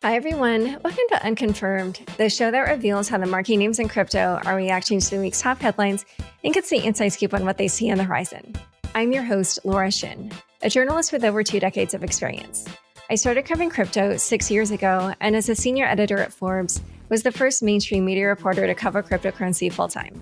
Hi, everyone. Welcome to Unconfirmed, the show that reveals how the marquee names in crypto are reacting to the week's top headlines and gets the inside scoop on what they see on the horizon. I'm your host, Laura Shin, a journalist with over 2 decades of experience. I started covering crypto 6 years ago, and as a senior editor at Forbes, was the first mainstream media reporter to cover cryptocurrency full-time.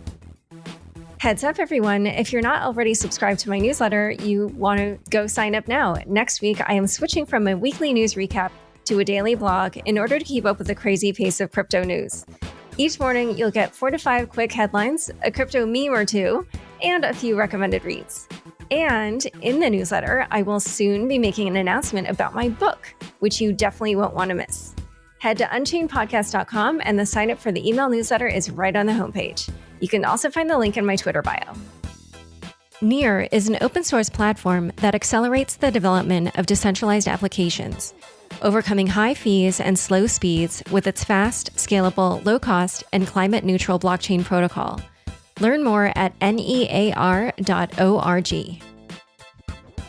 Heads up, everyone. If you're not already subscribed to my newsletter, you want to go sign up now. Next week, I am switching from a weekly news recap to a daily blog in order to keep up with the crazy pace of crypto news. Each morning, you'll get 4 to 5 quick headlines, a crypto meme or two, and a few recommended reads. And in the newsletter, I will soon be making an announcement about my book, which you definitely won't want to miss. Head to unchainedpodcast.com, and the sign up for the email newsletter is right on the homepage. You can also find the link in my Twitter bio. Near is an open source platform that accelerates the development of decentralized applications, overcoming high fees and slow speeds with its fast, scalable, low-cost, and climate-neutral blockchain protocol. Learn more at near.org.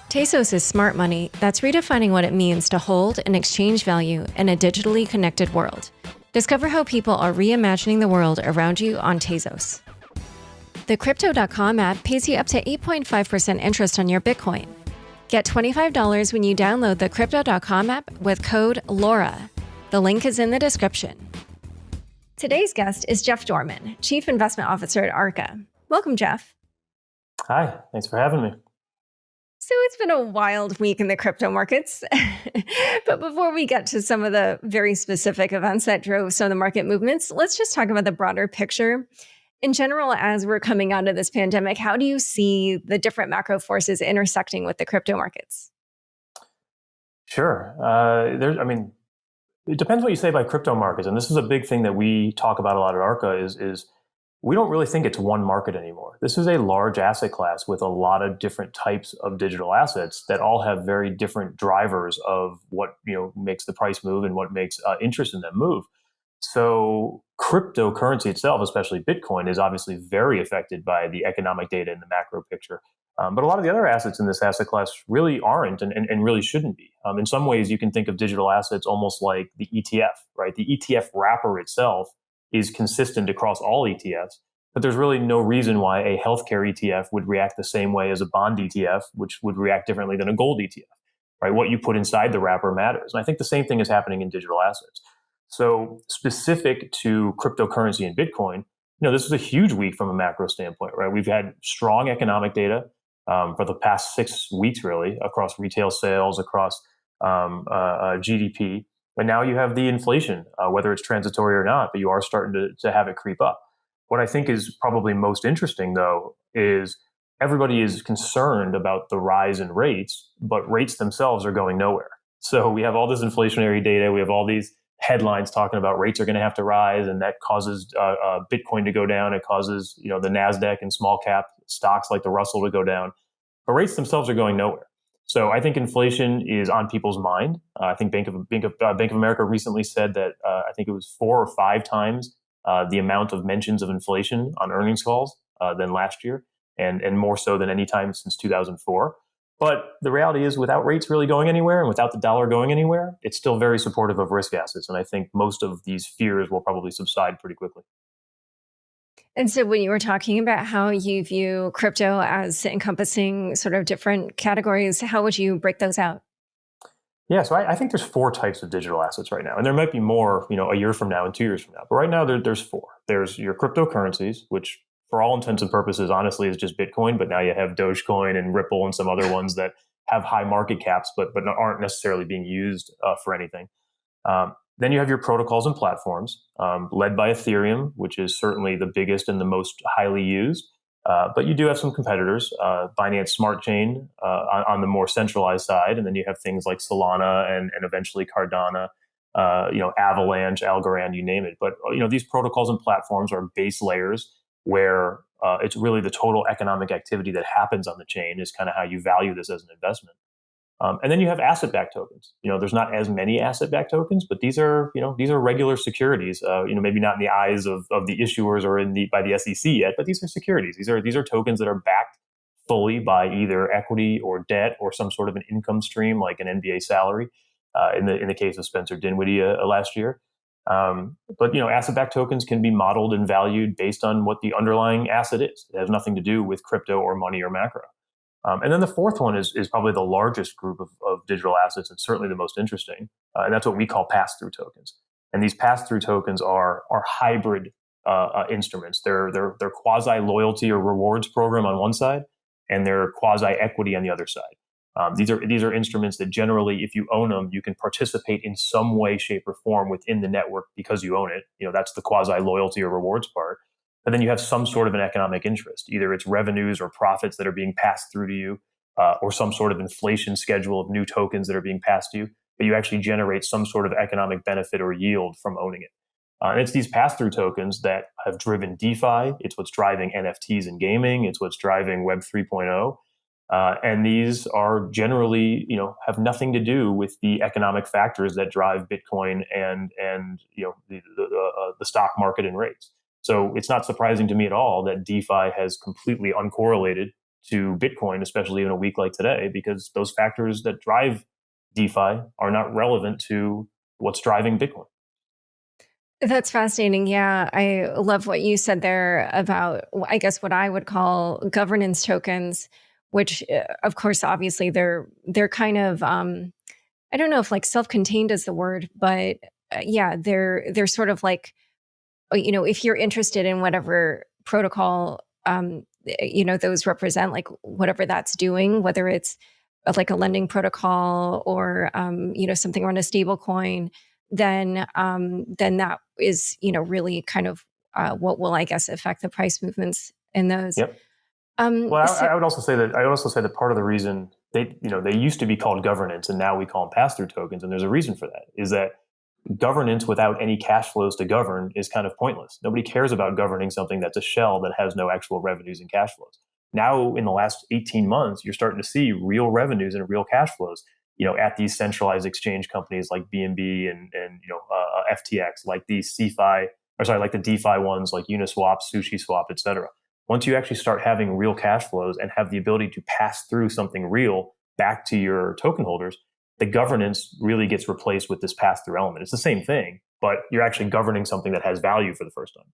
Tezos is smart money that's redefining what it means to hold and exchange value in a digitally connected world. Discover how people are reimagining the world around you on Tezos. The Crypto.com app pays you up to 8.5% interest on your Bitcoin. Get $25 when you download the Crypto.com app with code LAURA. The link is in the description. Today's guest is Jeff Dorman, Chief Investment Officer at Arca. Welcome, Jeff. Hi, thanks for having me. So it's been a wild week in the crypto markets. But before we get to some of the very specific events that drove some of the market movements, let's just talk about the broader picture. In general, as we're coming out of this pandemic, how do you see the different macro forces intersecting with the crypto markets? Sure. It depends what you say by crypto markets. And this is a big thing that we talk about a lot at Arca is we don't really think it's one market anymore. This is a large asset class with a lot of different types of digital assets that all have very different drivers of what makes the price move and what makes interest in them move. So cryptocurrency itself, especially Bitcoin, is obviously very affected by the economic data in the macro picture. But a lot of the other assets in this asset class really aren't and really shouldn't be. In some ways, you can think of digital assets almost like the ETF, right? The ETF wrapper itself is consistent across all ETFs, but there's really no reason why a healthcare ETF would react the same way as a bond ETF, which would react differently than a gold ETF, right? What you put inside the wrapper matters. And I think the same thing is happening in digital assets. So specific to cryptocurrency and Bitcoin, this was a huge week from a macro standpoint, right? We've had strong economic data for the past 6 weeks, really, across retail sales, across GDP. But now you have the inflation, whether it's transitory or not, but you are starting to have it creep up. What I think is probably most interesting, though, is everybody is concerned about the rise in rates, but rates themselves are going nowhere. So we have all this inflationary data. We have all these headlines talking about rates are going to have to rise, and that causes Bitcoin to go down. It causes the NASDAQ and small cap stocks like the Russell to go down. But rates themselves are going nowhere. So I think inflation is on people's mind. I think Bank of America recently said that I think it was 4 or 5 times the amount of mentions of inflation on earnings calls than last year, and more so than any time since 2004. But the reality is, without rates really going anywhere and without the dollar going anywhere, it's still very supportive of risk assets. And I think most of these fears will probably subside pretty quickly. And so when you were talking about how you view crypto as encompassing sort of different categories, how would you break those out? Yeah, so I think there's 4 types of digital assets right now. And there might be more, a year from now and 2 years from now. But right now, there's 4. There's your cryptocurrencies, which for all intents and purposes, honestly, is just Bitcoin. But now you have Dogecoin and Ripple and some other ones that have high market caps, but aren't necessarily being used for anything. Then you have your protocols and platforms, led by Ethereum, which is certainly the biggest and the most highly used. But you do have some competitors, Binance Smart Chain on the more centralized side. And then you have things like Solana and eventually Cardano, Avalanche, Algorand, you name it. But, these protocols and platforms are base layers where it's really the total economic activity that happens on the chain is kind of how you value this as an investment. And then you have asset-backed tokens. There's not as many asset-backed tokens, but these are regular securities. Maybe not in the eyes of the issuers or by the SEC yet, but these are securities. These are tokens that are backed fully by either equity or debt or some sort of an income stream like an NBA salary. in the case of Spencer Dinwiddie last year. But asset-backed tokens can be modeled and valued based on what the underlying asset is. It has nothing to do with crypto or money or macro. And then the fourth one is probably the largest group of digital assets and certainly the most interesting. And that's what we call pass-through tokens. And these pass-through tokens are hybrid instruments. They're quasi-loyalty or rewards program on one side, and they're quasi-equity on the other side. These are instruments that generally, if you own them, you can participate in some way, shape, or form within the network because you own it. That's the quasi-loyalty or rewards part. But then you have some sort of an economic interest. Either it's revenues or profits that are being passed through to you, or some sort of inflation schedule of new tokens that are being passed to you. But you actually generate some sort of economic benefit or yield from owning it. And it's these pass-through tokens that have driven DeFi. It's what's driving NFTs in gaming. It's what's driving Web 3.0. And these are generally, have nothing to do with the economic factors that drive Bitcoin and the stock market and rates. So it's not surprising to me at all that DeFi has completely uncorrelated to Bitcoin, especially in a week like today, because those factors that drive DeFi are not relevant to what's driving Bitcoin. That's fascinating. Yeah, I love what you said there about, I guess, what I would call governance tokens, which, of course, obviously they're kind of, I don't know if like self-contained is the word, but yeah, they're sort of like, if you're interested in whatever protocol, those represent, like whatever that's doing, whether it's like a lending protocol or, something around a stable coin, then that is, really kind of what will, I guess, affect the price movements in those. Yep. Well, I would also say that part of the reason they used to be called governance and now we call them pass-through tokens, and there's a reason for that, is that governance without any cash flows to govern is kind of pointless. Nobody cares about governing something that's a shell that has no actual revenues and cash flows. Now, in the last 18 months, you're starting to see real revenues and real cash flows, at these centralized exchange companies like BNB and FTX, like these like the DeFi ones like Uniswap, SushiSwap, et cetera. Once you actually start having real cash flows and have the ability to pass through something real back to your token holders, the governance really gets replaced with this pass-through element. It's the same thing, but you're actually governing something that has value for the first time.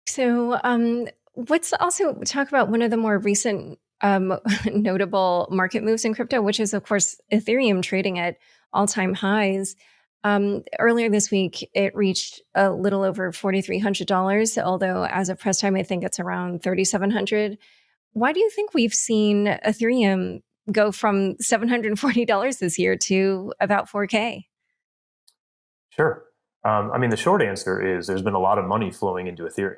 So let's also talk about one of the more recent notable market moves in crypto, which is, of course, Ethereum trading at all-time highs. Earlier this week, it reached a little over $4,300, although as of press time, I think it's around $3,700. Why do you think we've seen Ethereum go from $740 this year to about $4K? Sure. The short answer is there's been a lot of money flowing into Ethereum.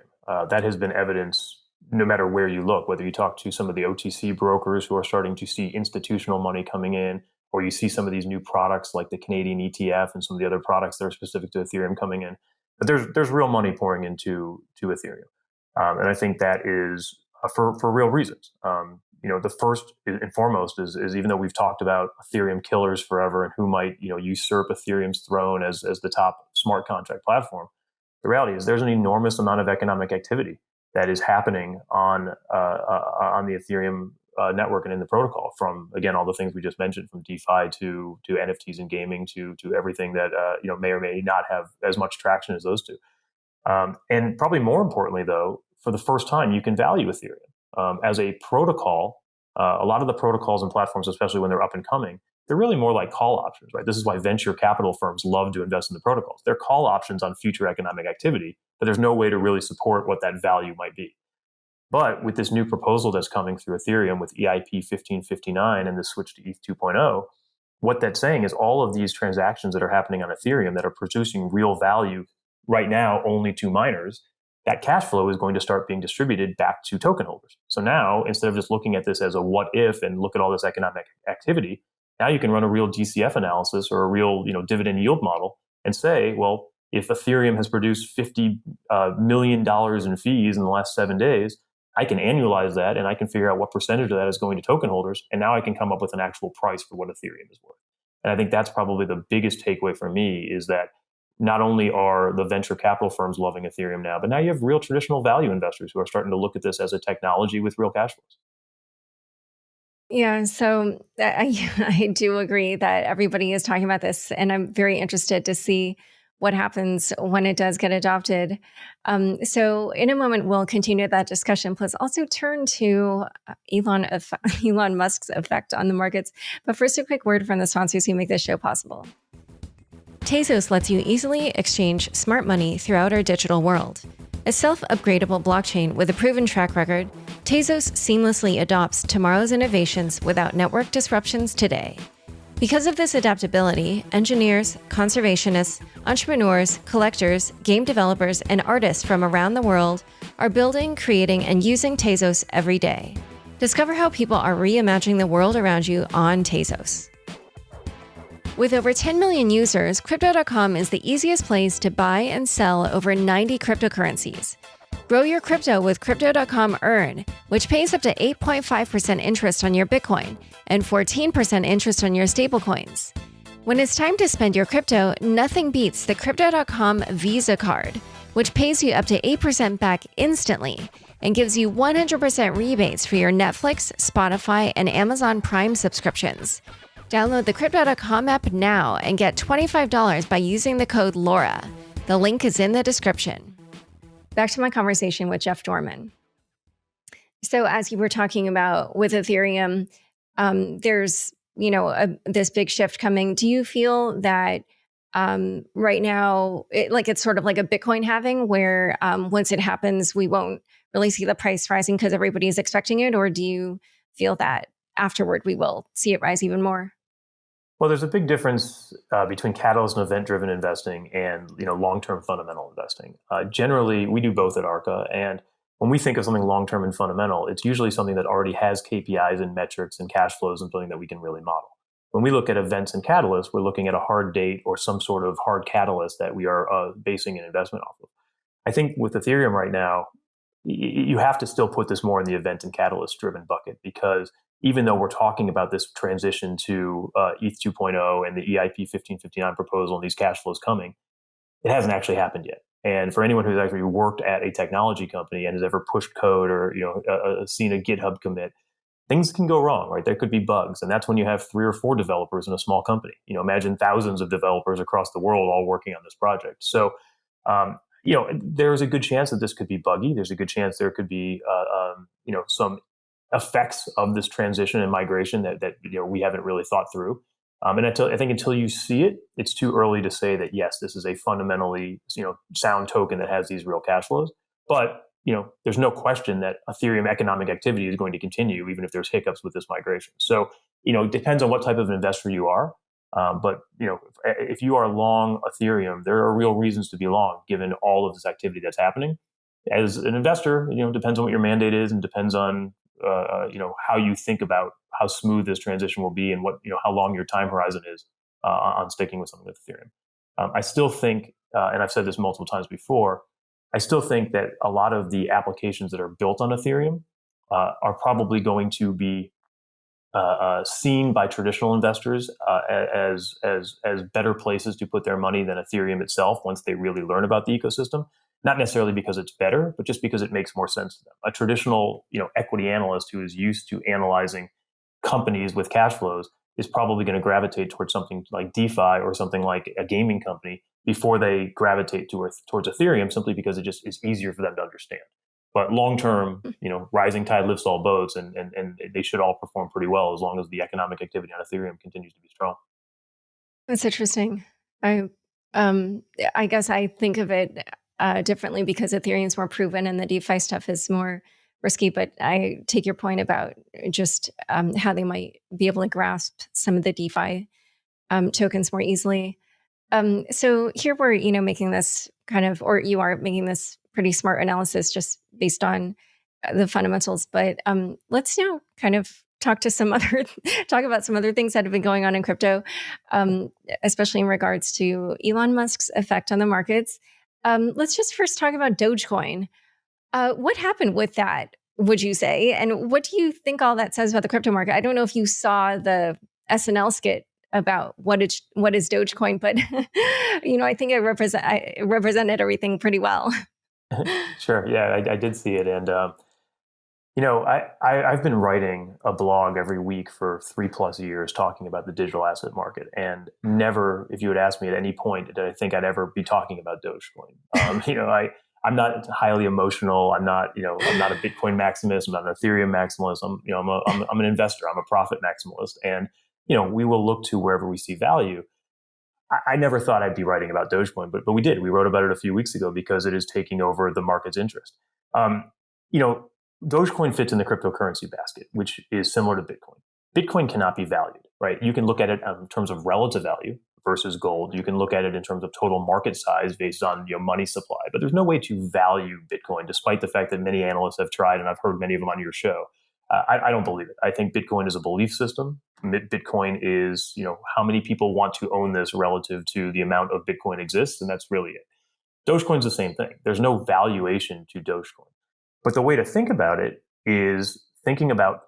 That has been evidence no matter where you look, whether you talk to some of the OTC brokers who are starting to see institutional money coming in, or you see some of these new products like the Canadian ETF and some of the other products that are specific to Ethereum coming in. But there's real money pouring into Ethereum. And I think that is for real reasons. The first and foremost is even though we've talked about Ethereum killers forever and who might usurp Ethereum's throne as the top smart contract platform, the reality is there's an enormous amount of economic activity that is happening on the Ethereum network and in the protocol. From again all the things we just mentioned, from DeFi to NFTs and gaming to everything that may or may not have as much traction as those two. And probably more importantly, though, for the first time, you can value Ethereum as a protocol. A lot of the protocols and platforms, especially when they're up and coming, they're really more like call options, right? This is why venture capital firms love to invest in the protocols. They're call options on future economic activity, but there's no way to really support what that value might be. But with this new proposal that's coming through Ethereum with EIP 1559 and the switch to ETH 2.0, what that's saying is all of these transactions that are happening on Ethereum that are producing real value right now only to miners, that cash flow is going to start being distributed back to token holders. So now, instead of just looking at this as a what if and look at all this economic activity, now you can run a real DCF analysis or a real dividend yield model and say, well, if Ethereum has produced $50 million in fees in the last 7 days, I can annualize that and I can figure out what percentage of that is going to token holders. And now I can come up with an actual price for what Ethereum is worth. And I think that's probably the biggest takeaway for me, is that not only are the venture capital firms loving Ethereum now, but now you have real traditional value investors who are starting to look at this as a technology with real cash flows. Yeah, so I do agree that everybody is talking about this, and I'm very interested to see what happens when it does get adopted. So, in a moment, we'll continue that discussion. Plus, also turn to Elon Musk's effect on the markets. But first, a quick word from the sponsors who make this show possible. Tezos lets you easily exchange smart money throughout our digital world. A self-upgradable blockchain with a proven track record, Tezos seamlessly adopts tomorrow's innovations without network disruptions today. Because of this adaptability, engineers, conservationists, entrepreneurs, collectors, game developers, and artists from around the world are building, creating, and using Tezos every day. Discover how people are reimagining the world around you on Tezos. With over 10 million users, Crypto.com is the easiest place to buy and sell over 90 cryptocurrencies. Grow your crypto with Crypto.com Earn, which pays up to 8.5% interest on your Bitcoin and 14% interest on your stablecoins. When it's time to spend your crypto, nothing beats the Crypto.com Visa card, which pays you up to 8% back instantly and gives you 100% rebates for your Netflix, Spotify, and Amazon Prime subscriptions. Download the Crypto.com app now and get $25 by using the code LAURA. The link is in the description. Back to my conversation with Jeff Dorman. So as you were talking about with Ethereum, there's this big shift coming. Do you feel that right now, it's sort of like a Bitcoin halving where once it happens, we won't really see the price rising because everybody's expecting it? Or do you feel that afterward we will see it rise even more? Well, there's a big difference between catalyst and event-driven investing and long-term fundamental investing. Generally, we do both at Arca, and when we think of something long-term and fundamental, it's usually something that already has KPIs and metrics and cash flows and something that we can really model. When we look at events and catalysts, we're looking at a hard date or some sort of hard catalyst that we are basing an investment off of. I think with Ethereum right now, you have to still put this more in the event and catalyst driven bucket, because even though we're talking about this transition to ETH 2.0 and the EIP 1559 proposal and these cash flows coming, it hasn't actually happened yet. And for anyone who's actually worked at a technology company and has ever pushed code or seen a GitHub commit, things can go wrong, right? There could be bugs, and that's when you have 3 or 4 developers in a small company. Imagine thousands of developers across the world all working on this project. So, there's a good chance that this could be buggy. There's a good chance there could be, some effects of this transition and migration that we haven't really thought through. And I think until you see it, it's too early to say that yes, this is a fundamentally sound token that has these real cash flows. But there's no question that Ethereum economic activity is going to continue even if there's hiccups with this migration. So it depends on what type of investor you are. But if you are long Ethereum, there are real reasons to be long given all of this activity that's happening. As an investor, depends on what your mandate is and depends on how you think about how smooth this transition will be and what how long your time horizon is on sticking with something with Ethereum. I still think, and I've said this multiple times before, I still think that a lot of the applications that are built on Ethereum are probably going to be seen by traditional investors as better places to put their money than Ethereum itself once they really learn about the ecosystem. Not necessarily because it's better, but just because it makes more sense to them. A traditional equity analyst who is used to analyzing companies with cash flows is probably going to gravitate towards something like DeFi or something like a gaming company before they gravitate towards Ethereum, simply because it just is easier for them to understand. But long term, rising tide lifts all boats, and they should all perform pretty well as long as the economic activity on Ethereum continues to be strong. That's interesting. I I guess I think of it differently because Ethereum's more proven and the DeFi stuff is more risky. But I take your point about just how they might be able to grasp some of the DeFi tokens more easily. So here we're making this kind of, or you are making this pretty smart analysis just based on the fundamentals. But let's now kind of talk to talk about some other things that have been going on in crypto, especially in regards to Elon Musk's effect on the markets. Let's just first talk about Dogecoin. What happened with that, would you say? And what do you think all that says about the crypto market? I don't know if you saw the SNL skit about what is Dogecoin, but I think it represented everything pretty well. Sure, yeah, I did see it, and I've been writing a blog every week for 3+ years talking about the digital asset market, and never, if you had asked me at any point, did I think I'd ever be talking about Dogecoin. I'm not highly emotional. I'm not a Bitcoin maximalist. I'm not an Ethereum maximalist. I'm an investor. I'm a profit maximalist, and we will look to wherever we see value. I never thought I'd be writing about Dogecoin, but we did. We wrote about it a few weeks ago because it is taking over the market's interest. Um, you know, Dogecoin fits in the cryptocurrency basket, which is similar to Bitcoin. Bitcoin cannot be valued, right? You can look at it in terms of relative value versus gold. You can look at it in terms of total market size based on money supply, but there's no way to value Bitcoin, despite the fact that many analysts have tried, and I've heard many of them on your show. I don't believe it. I think Bitcoin is a belief system. Bitcoin is, how many people want to own this relative to the amount of Bitcoin exists, and that's really it. Dogecoin's the same thing. There's no valuation to Dogecoin. But the way to think about it is thinking about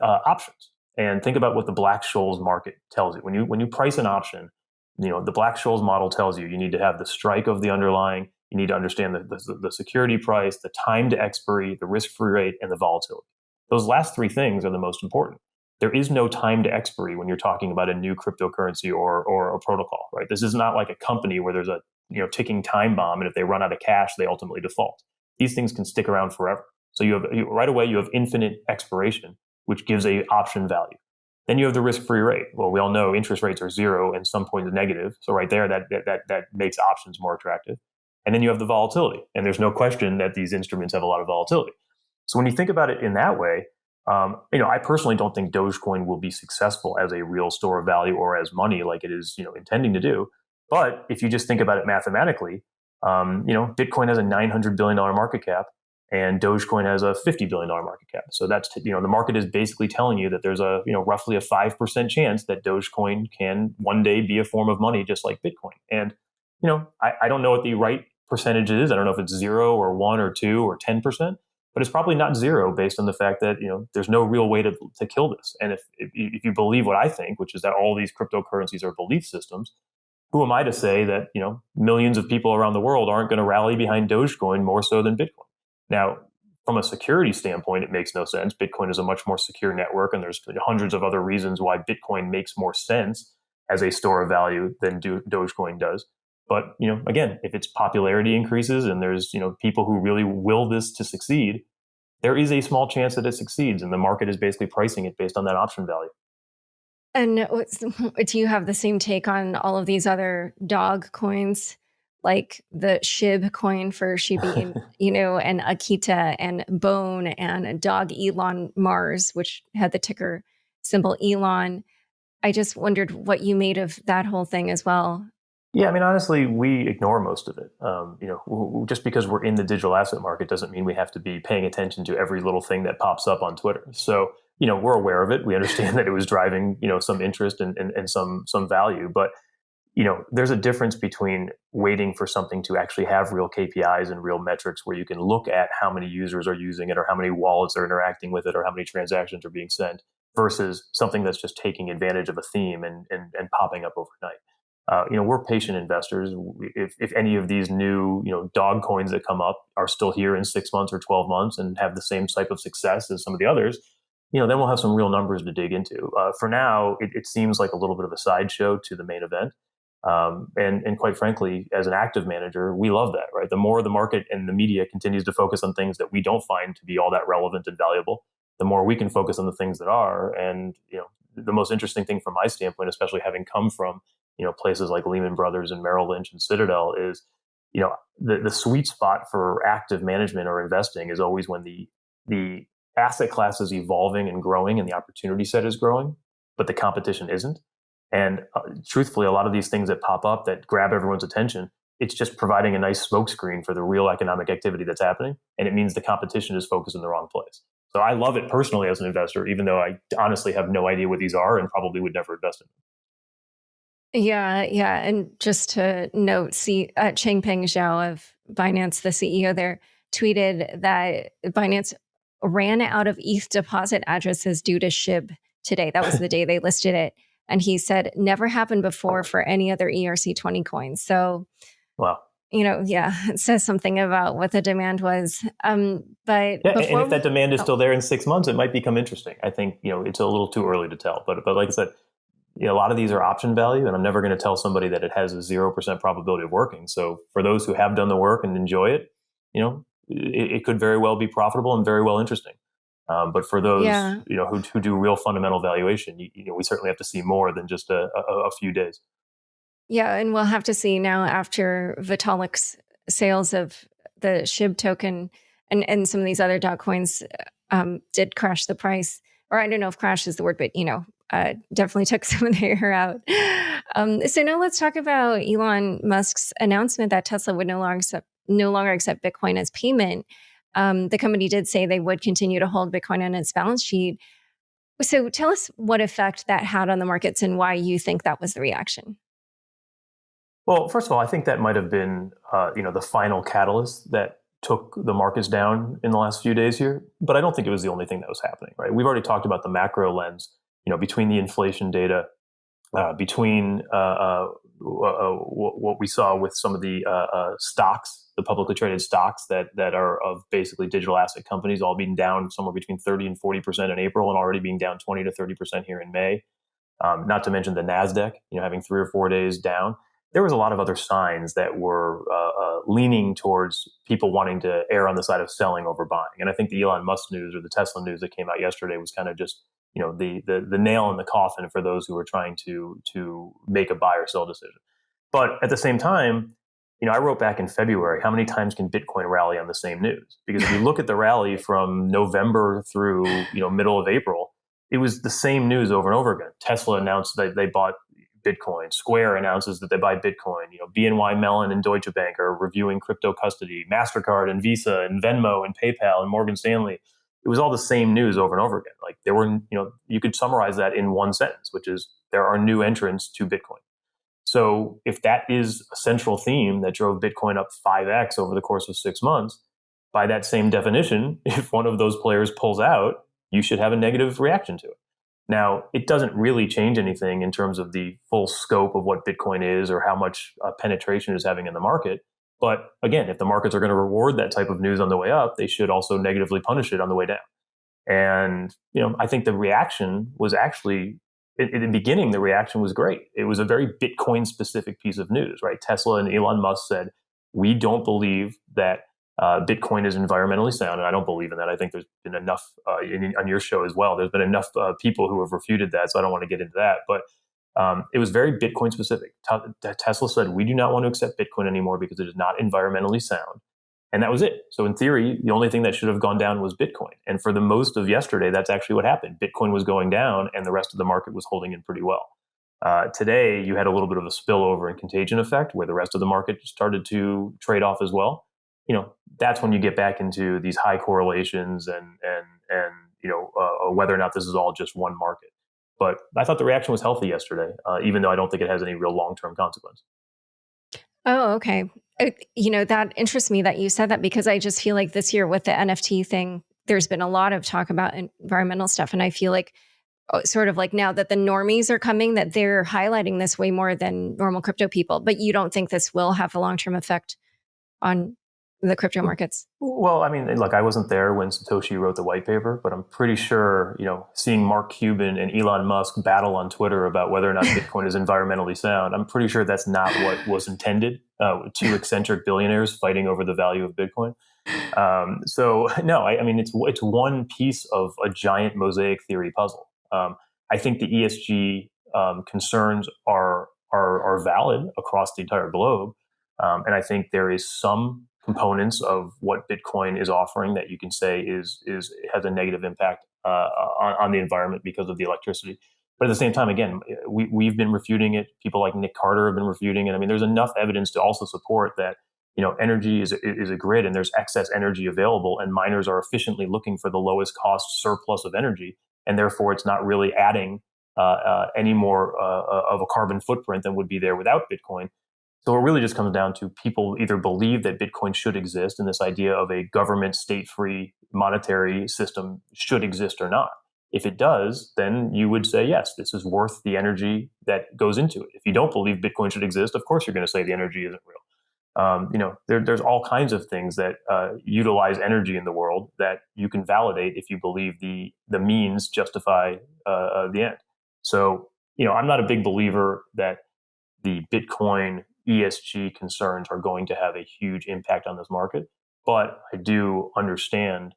options, and think about what the Black-Scholes market tells you. When you price an option, the Black-Scholes model tells you need to have the strike of the underlying, you need to understand the security price, the time to expiry, the risk-free rate, and the volatility. Those last three things are the most important. There is no time to expiry when you're talking about a new cryptocurrency or a protocol, right? This is not like a company where there's a ticking time bomb, and if they run out of cash, they ultimately default. These things can stick around forever. So right away you have infinite expiration, which gives a option value. Then you have the risk-free rate. Well, we all know interest rates are zero and some point is negative. So right there, that makes options more attractive. And then you have the volatility, and there's no question that these instruments have a lot of volatility. So when you think about it in that way, I personally don't think Dogecoin will be successful as a real store of value or as money like it is, intending to do. But if you just think about it mathematically, Bitcoin has a $900 billion market cap, and Dogecoin has a $50 billion market cap. So that's, the market is basically telling you that there's a, roughly a 5% chance that Dogecoin can one day be a form of money just like Bitcoin. And, I don't know what the right percentage is. I don't know if it's 0 or 1 or 2 or 10%. But it's probably not zero based on the fact that, there's no real way to kill this. And if you believe what I think, which is that all these cryptocurrencies are belief systems, who am I to say that, millions of people around the world aren't going to rally behind Dogecoin more so than Bitcoin? Now, from a security standpoint, it makes no sense. Bitcoin is a much more secure network, and there's hundreds of other reasons why Bitcoin makes more sense as a store of value than Dogecoin does. But, again, if its popularity increases and there's, people who really will this to succeed, there is a small chance that it succeeds. And the market is basically pricing it based on that option value. And do you have the same take on all of these other dog coins, like the SHIB coin for Shiba Inu, and Akita and Bone and Dog Elon Mars, which had the ticker symbol Elon? I just wondered what you made of that whole thing as well. Yeah, honestly, we ignore most of it. Just because we're in the digital asset market doesn't mean we have to be paying attention to every little thing that pops up on Twitter. So, we're aware of it. We understand that it was driving, some interest and some value. But, there's a difference between waiting for something to actually have real KPIs and real metrics where you can look at how many users are using it or how many wallets are interacting with it or how many transactions are being sent versus something that's just taking advantage of a theme and popping up overnight. We're patient investors. If any of these new, dog coins that come up are still here in 6 months or 12 months and have the same type of success as some of the others, then we'll have some real numbers to dig into. For now, it seems like a little bit of a sideshow to the main event. And quite frankly, as an active manager, we love that, right? The more the market and the media continues to focus on things that we don't find to be all that relevant and valuable, the more we can focus on the things that are. And, the most interesting thing from my standpoint, especially having come from, places like Lehman Brothers and Merrill Lynch and Citadel, is, the sweet spot for active management or investing is always when the asset class is evolving and growing and the opportunity set is growing, but the competition isn't. And truthfully, a lot of these things that pop up that grab everyone's attention, it's just providing a nice smokescreen for the real economic activity that's happening. And it means the competition is focused in the wrong place. So I love it personally as an investor, even though I honestly have no idea what these are and probably would never invest in them. Yeah. And just to note, Changpeng Zhao of Binance, the CEO there, tweeted that Binance ran out of ETH deposit addresses due to SHIB today. That was the day they listed it. And he said, never happened before for any other ERC20 coins. So, wow. yeah, it says something about what the demand was. But Yeah, and before if that we, demand is oh, still there in 6 months, it might become interesting. I think it's a little too early to tell. But like I said, a lot of these are option value, and I'm never going to tell somebody that it has a 0% probability of working. So for those who have done the work and enjoy it, it could very well be profitable and very well interesting. But for those yeah, who do real fundamental valuation, we certainly have to see more than just a few days. yeah, and we'll have to see now after Vitalik's sales of the SHIB token and some of these other dog coins did crash the price, or I don't know if crash is the word, but definitely took some of the air out. So now let's talk about Elon Musk's announcement that Tesla would no longer accept Bitcoin as payment. The company did say they would continue to hold Bitcoin on its balance sheet. So tell us what effect that had on the markets and why you think that was the reaction. Well, first of all, I think that might have been the final catalyst that took the markets down in the last few days here. But I don't think it was the only thing that was happening. Right? We've already talked about the macro lens. Between the inflation data, between what we saw with some of the stocks, the publicly traded stocks that are of basically digital asset companies, all being down somewhere between 30 and 40% in April, and already being down 20 to 30% here in May. Not to mention the Nasdaq, having 3 or 4 days down. There was a lot of other signs that were leaning towards people wanting to err on the side of selling over buying. And I think the Elon Musk news or the Tesla news that came out yesterday was kind of just the nail in the coffin for those who were trying to make a buy or sell decision. But at the same time, I wrote back in February, how many times can Bitcoin rally on the same news? Because if you look at the rally from November through middle of April, it was the same news over and over again. Tesla announced that they bought Bitcoin. Square announces that they buy Bitcoin. BNY Mellon and Deutsche Bank are reviewing crypto custody. MasterCard and Visa and Venmo and PayPal and Morgan Stanley. It was all the same news over and over again. Like there were, you could summarize that in one sentence, which is there are new entrants to Bitcoin. So if that is a central theme that drove Bitcoin up 5x over the course of 6 months, by that same definition, if one of those players pulls out, you should have a negative reaction to it. Now, it doesn't really change anything in terms of the full scope of what Bitcoin is or how much penetration it is having in the market. But again, if the markets are going to reward that type of news on the way up, they should also negatively punish it on the way down. And, I think the reaction was actually, in the beginning, the reaction was great. It was a very Bitcoin specific piece of news, right? Tesla and Elon Musk said, we don't believe that Bitcoin is environmentally sound, and I don't believe in that. I think there's been enough on your show as well. There's been enough people who have refuted that, so I don't want to get into that. But it was very Bitcoin specific. Tesla said, we do not want to accept Bitcoin anymore because it is not environmentally sound. And that was it. So in theory, the only thing that should have gone down was Bitcoin. And for the most of yesterday, that's actually what happened. Bitcoin was going down and the rest of the market was holding in pretty well. Today, you had a little bit of a spillover and contagion effect where the rest of the market started to trade off as well. That's when you get back into these high correlations and whether or not this is all just one market. But I thought the reaction was healthy yesterday, even though I don't think it has any real long-term consequence. Oh, okay. That interests me that you said that because I just feel like this year with the NFT thing, there's been a lot of talk about environmental stuff. And I feel like sort of like now that the normies are coming, that they're highlighting this way more than normal crypto people. But you don't think this will have a long-term effect on the crypto markets? Well, I mean, look, I wasn't there when Satoshi wrote the white paper, but I'm pretty sure, seeing Mark Cuban and Elon Musk battle on Twitter about whether or not Bitcoin is environmentally sound, I'm pretty sure that's not what was intended. Two eccentric billionaires fighting over the value of Bitcoin. So no, I mean, it's one piece of a giant mosaic theory puzzle. I think the ESG concerns are valid across the entire globe, and I think there is some components of what Bitcoin is offering that you can say is has a negative impact on the environment because of the electricity. But at the same time, again, we've been refuting it. People like Nick Carter have been refuting it. I mean, there's enough evidence to also support that energy is a grid and there's excess energy available, and miners are efficiently looking for the lowest cost surplus of energy, and therefore it's not really adding any more of a carbon footprint than would be there without Bitcoin. So it really just comes down to people either believe that Bitcoin should exist and this idea of a government state-free monetary system should exist or not. If it does, then you would say, yes, this is worth the energy that goes into it. If you don't believe Bitcoin should exist, of course you're going to say the energy isn't real. There's all kinds of things that utilize energy in the world that you can validate if you believe the means justify the end. So, I'm not a big believer that the Bitcoin ESG concerns are going to have a huge impact on this market, but I do understand,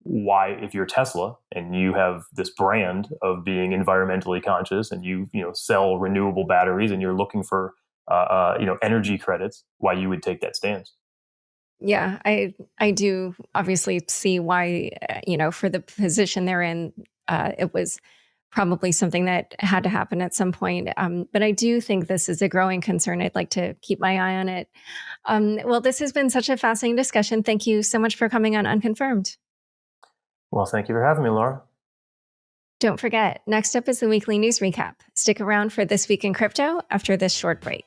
why, if you're Tesla and you have this brand of being environmentally conscious and you sell renewable batteries and you're looking for energy credits, why you would take that stance. Yeah, I do obviously see why, for the position they're in, it was probably something that had to happen at some point. But I do think this is a growing concern. I'd like to keep my eye on it. Well, this has been such a fascinating discussion. Thank you so much for coming on Unconfirmed. Well, thank you for having me, Laura. Don't forget, next up is the weekly news recap. Stick around for This Week in Crypto after this short break.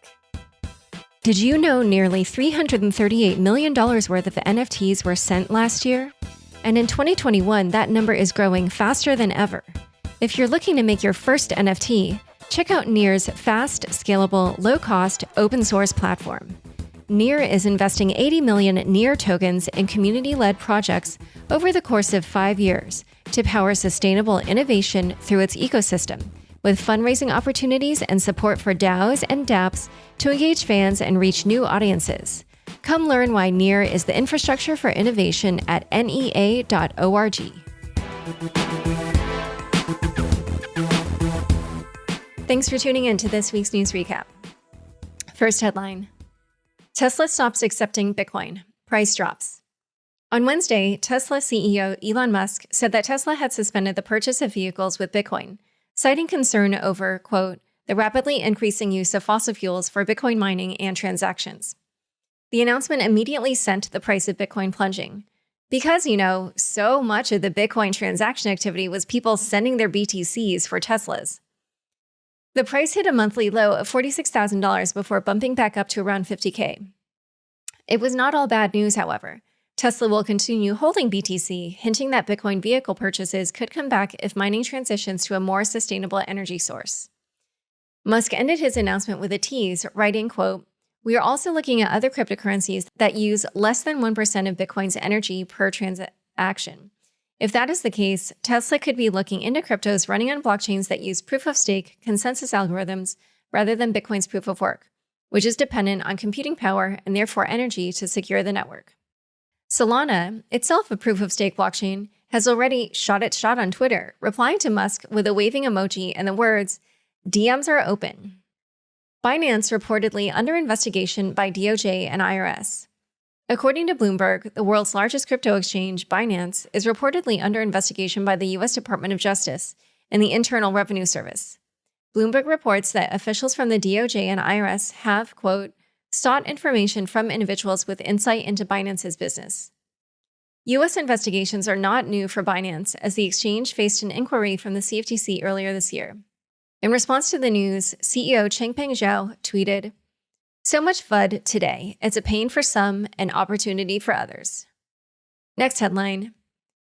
Did you know nearly $338 million worth of NFTs were sent last year? And in 2021, that number is growing faster than ever. If you're looking to make your first NFT, check out Near's fast, scalable, low-cost, open-source platform. Near is investing 80 million Near tokens in community-led projects over the course of 5 years to power sustainable innovation through its ecosystem, with fundraising opportunities and support for DAOs and dApps to engage fans and reach new audiences. Come learn why Near is the infrastructure for innovation at NEA.org. Thanks for tuning in to this week's news recap. First headline: Tesla stops accepting Bitcoin. Price drops. On Wednesday, Tesla CEO Elon Musk said that Tesla had suspended the purchase of vehicles with Bitcoin, citing concern over, quote, the rapidly increasing use of fossil fuels for Bitcoin mining and transactions. The announcement immediately sent the price of Bitcoin plunging. Because, so much of the Bitcoin transaction activity was people sending their BTCs for Teslas. The price hit a monthly low of $46,000 before bumping back up to around $50,000. It was not all bad news, however. Tesla will continue holding BTC, hinting that Bitcoin vehicle purchases could come back if mining transitions to a more sustainable energy source. Musk ended his announcement with a tease, writing, quote, we are also looking at other cryptocurrencies that use less than 1% of Bitcoin's energy per transaction. If that is the case, Tesla could be looking into cryptos running on blockchains that use proof-of-stake consensus algorithms rather than Bitcoin's proof-of-work, which is dependent on computing power and therefore energy to secure the network. Solana, itself a proof-of-stake blockchain, has already shot its shot on Twitter, replying to Musk with a waving emoji and the words, DMs are open. Binance reportedly under investigation by DOJ and IRS. According to Bloomberg, the world's largest crypto exchange, Binance, is reportedly under investigation by the U.S. Department of Justice and the Internal Revenue Service. Bloomberg reports that officials from the DOJ and IRS have, quote, sought information from individuals with insight into Binance's business. U.S. investigations are not new for Binance, as the exchange faced an inquiry from the CFTC earlier this year. In response to the news, CEO Changpeng Zhao tweeted, so much FUD today. It's a pain for some, an opportunity for others. Next headline: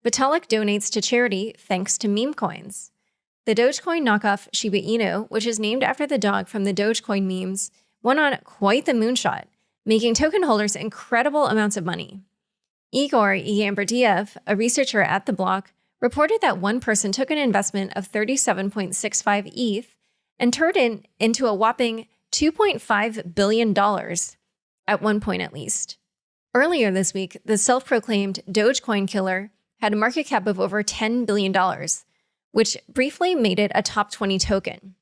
Vitalik donates to charity thanks to meme coins. The Dogecoin knockoff Shiba Inu, which is named after the dog from the Dogecoin memes, went on quite the moonshot, making token holders incredible amounts of money. Igor Yambardiev, a researcher at the block, reported that one person took an investment of 37.65 ETH and turned it into a whopping $2.5 billion, at one point at least. Earlier this week, the self-proclaimed Dogecoin killer had a market cap of over $10 billion, which briefly made it a top 20 token.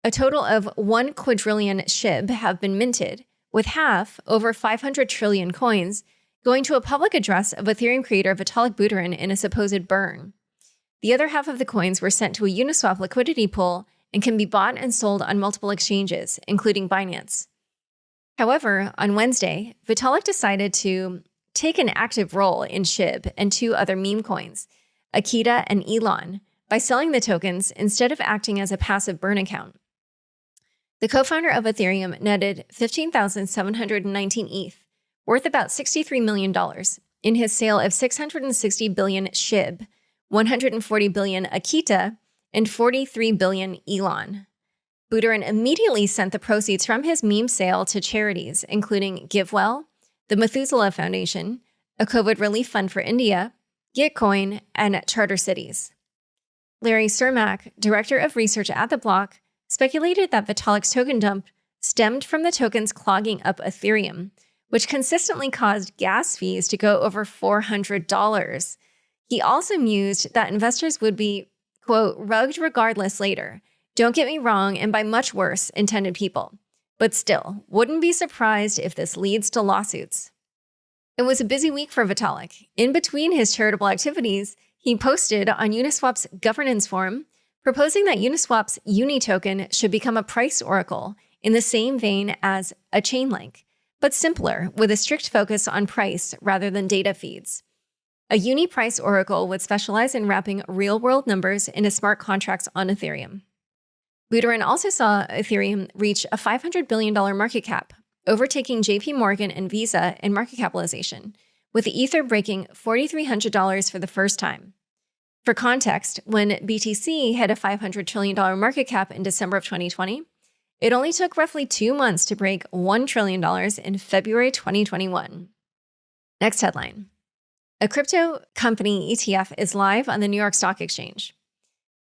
A total of 1 quadrillion SHIB have been minted, with half, over 500 trillion coins, going to a public address of Ethereum creator Vitalik Buterin in a supposed burn. The other half of the coins were sent to a Uniswap liquidity pool and can be bought and sold on multiple exchanges, including Binance. However, on Wednesday, Vitalik decided to take an active role in SHIB and 2 other meme coins, Akita and Elon, by selling the tokens instead of acting as a passive burn account. The co-founder of Ethereum netted 15,719 ETH, worth about $63 million, in his sale of 660 billion SHIB, 140 billion Akita, and 43 billion Elon. Buterin immediately sent the proceeds from his meme sale to charities, including GiveWell, the Methuselah Foundation, a COVID relief fund for India, Gitcoin, and Charter Cities. Larry Cermak, director of research at the block, speculated that Vitalik's token dump stemmed from the tokens clogging up Ethereum, which consistently caused gas fees to go over $400. He also mused that investors would be, quote, rugged regardless later. Don't get me wrong, and by much worse intended people. But still, wouldn't be surprised if this leads to lawsuits. It was a busy week for Vitalik. In between his charitable activities, he posted on Uniswap's governance forum, proposing that Uniswap's Uni token should become a price oracle in the same vein as a Chainlink, but simpler, with a strict focus on price rather than data feeds. A Uni price oracle would specialize in wrapping real-world numbers into smart contracts on Ethereum. Buterin also saw Ethereum reach a $500 billion market cap, overtaking JP Morgan and Visa in market capitalization, with the Ether breaking $4,300 for the first time. For context, when BTC hit a $500 trillion market cap in December of 2020, it only took roughly 2 months to break $1 trillion in February 2021. Next headline. A crypto company ETF is live on the New York Stock Exchange.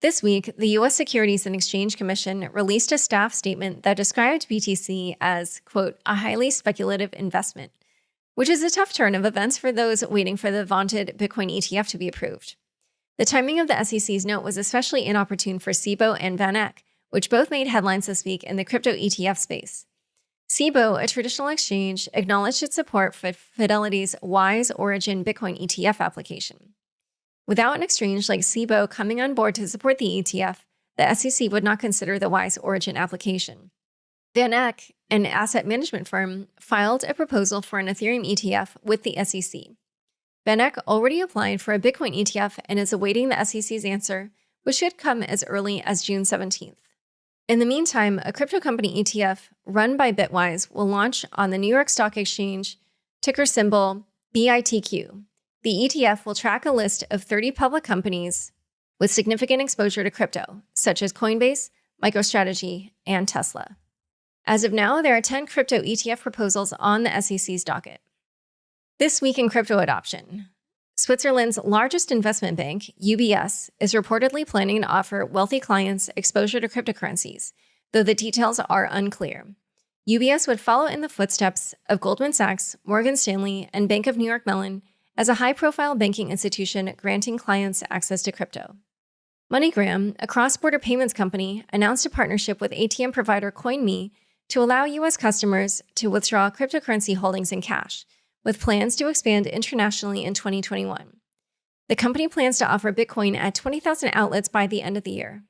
This week, the U.S. Securities and Exchange Commission released a staff statement that described BTC as, quote, a highly speculative investment, which is a tough turn of events for those waiting for the vaunted Bitcoin ETF to be approved. The timing of the SEC's note was especially inopportune for SIBO and VanEck, which both made headlines this week in the crypto ETF space. SIBO, a traditional exchange, acknowledged its support for Fidelity's Wise Origin Bitcoin ETF application. Without an exchange like SIBO coming on board to support the ETF, the SEC would not consider the Wise Origin application. VanEck, an asset management firm, filed a proposal for an Ethereum ETF with the SEC. VanEck already applied for a Bitcoin ETF and is awaiting the SEC's answer, which should come as early as June 17th. In the meantime, a crypto company ETF run by Bitwise will launch on the New York Stock Exchange, ticker symbol BITQ. The ETF will track a list of 30 public companies with significant exposure to crypto, such as Coinbase, MicroStrategy, and Tesla. As of now, there are 10 crypto ETF proposals on the SEC's docket. This week in crypto adoption, Switzerland's largest investment bank, UBS, is reportedly planning to offer wealthy clients exposure to cryptocurrencies, though the details are unclear. UBS would follow in the footsteps of Goldman Sachs, Morgan Stanley, and Bank of New York Mellon as a high-profile banking institution granting clients access to crypto. MoneyGram, a cross-border payments company, announced a partnership with ATM provider CoinMe to allow U.S. customers to withdraw cryptocurrency holdings in cash, with plans to expand internationally in 2021. The company plans to offer Bitcoin at 20,000 outlets by the end of the year.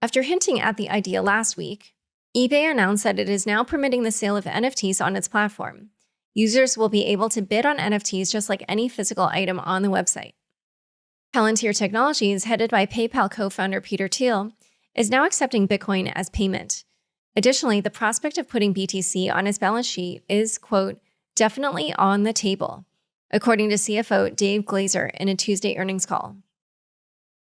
After hinting at the idea last week, eBay announced that it is now permitting the sale of NFTs on its platform. Users will be able to bid on NFTs just like any physical item on the website. Palantir Technologies, headed by PayPal co-founder Peter Thiel, is now accepting Bitcoin as payment. Additionally, the prospect of putting BTC on its balance sheet is, quote, definitely on the table, according to CFO Dave Glazer in a Tuesday earnings call.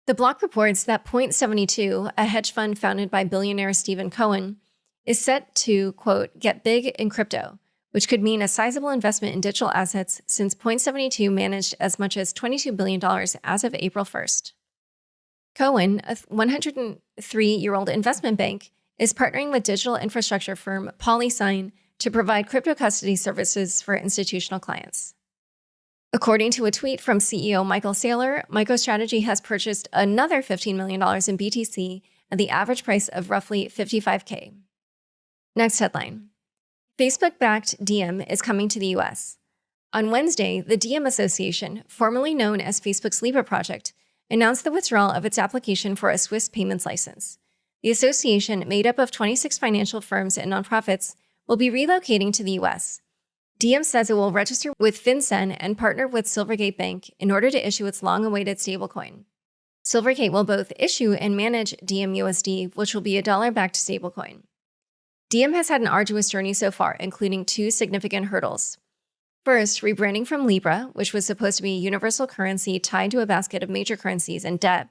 The block reports that Point72, a hedge fund founded by billionaire Stephen Cohen, is set to, quote, get big in crypto, which could mean a sizable investment in digital assets since Point72 managed as much as $22 billion as of April 1st. Cohen, a 103-year-old investment bank, is partnering with digital infrastructure firm PolySign to provide crypto custody services for institutional clients. According to a tweet from CEO Michael Saylor, MicroStrategy has purchased another $15 million in BTC at the average price of roughly $55K. Next headline. Facebook-backed Diem is coming to the U.S. On Wednesday, the Diem Association, formerly known as Facebook's Libra project, announced the withdrawal of its application for a Swiss payments license. The association, made up of 26 financial firms and nonprofits, will be relocating to the U.S. Diem says it will register with FinCEN and partner with Silvergate Bank in order to issue its long-awaited stablecoin. Silvergate will both issue and manage Diem USD, which will be a dollar-backed stablecoin. Diem has had an arduous journey so far, including 2 significant hurdles. First, rebranding from Libra, which was supposed to be a universal currency tied to a basket of major currencies and debt.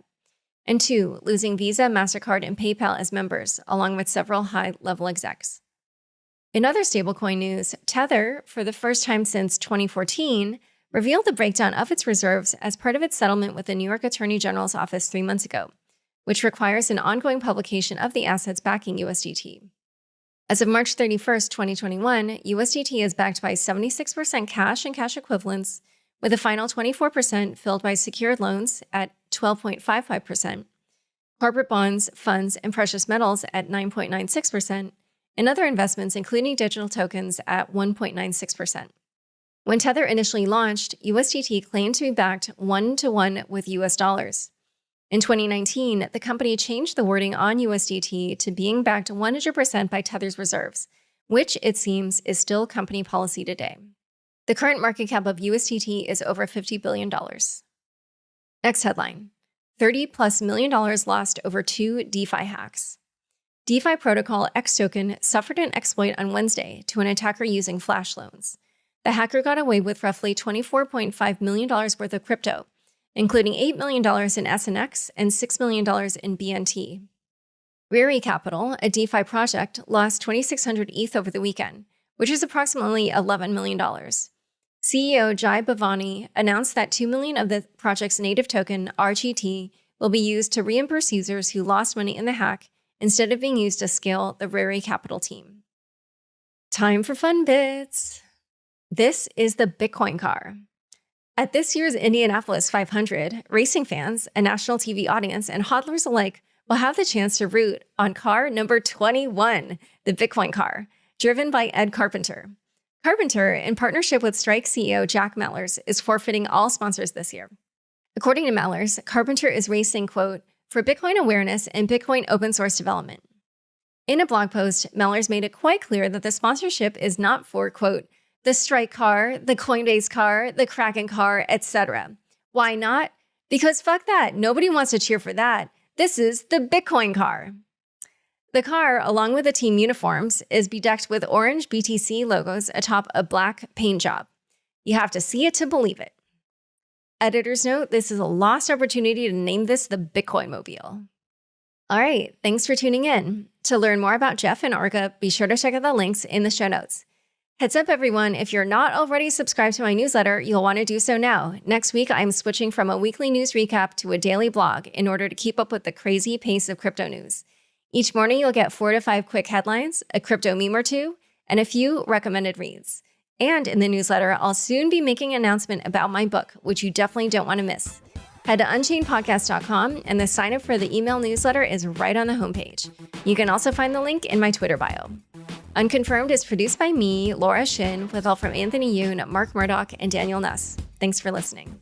And 2, losing Visa, MasterCard, and PayPal as members, along with several high-level execs. In other stablecoin news, Tether, for the first time since 2014, revealed the breakdown of its reserves as part of its settlement with the New York Attorney General's office 3 months ago, which requires an ongoing publication of the assets backing USDT. As of March 31st, 2021, USDT is backed by 76% cash and cash equivalents, with the final 24% filled by secured loans at 12.55%, corporate bonds, funds, and precious metals at 9.96%, and other investments, including digital tokens, at 1.96%. When Tether initially launched, USDT claimed to be backed 1-to-1 with US dollars. In 2019, the company changed the wording on USDT to being backed 100% by Tether's reserves, which, it seems, is still company policy today. The current market cap of USDT is over $50 billion. Next headline, $30+ million lost over 2 DeFi hacks. DeFi protocol X token suffered an exploit on Wednesday to an attacker using flash loans. The hacker got away with roughly $24.5 million worth of crypto, including $8 million in SNX and $6 million in BNT. Riri Capital, a DeFi project, lost 2,600 ETH over the weekend, which is approximately $11 million. CEO Jai Bhavani announced that 2 million of the project's native token, RGT, will be used to reimburse users who lost money in the hack instead of being used to scale the Riri Capital team. Time for fun bits. This is the Bitcoin car. At this year's Indianapolis 500, racing fans, a national TV audience, and hodlers alike will have the chance to root on car number 21, the Bitcoin car, driven by Ed Carpenter. Carpenter, in partnership with Strike CEO Jack Mallers, is forfeiting all sponsors this year. According to Mallers, Carpenter is racing, quote, for Bitcoin awareness and Bitcoin open source development. In a blog post, Mallers made it quite clear that the sponsorship is not for, quote, the Strike car, the Coinbase car, the Kraken car, etc. Why not? Because fuck that. Nobody wants to cheer for that. This is the Bitcoin car. The car, along with the team uniforms, is bedecked with orange BTC logos atop a black paint job. You have to see it to believe it. Editor's note, this is a lost opportunity to name this the Bitcoin Mobile. All right, thanks for tuning in. To learn more about Jeff and Arca, be sure to check out the links in the show notes. Heads up, everyone, if you're not already subscribed to my newsletter, you'll want to do so now. Next week, I'm switching from a weekly news recap to a daily blog in order to keep up with the crazy pace of crypto news. Each morning, you'll get 4 to 5 quick headlines, a crypto meme or two, and a few recommended reads. And in the newsletter, I'll soon be making an announcement about my book, which you definitely don't want to miss. Head to unchainedpodcast.com, and the sign up for the email newsletter is right on the homepage. You can also find the link in my Twitter bio. Unconfirmed is produced by me, Laura Shin, with help from Anthony Yoon, Mark Murdoch, and Daniel Nuss. Thanks for listening.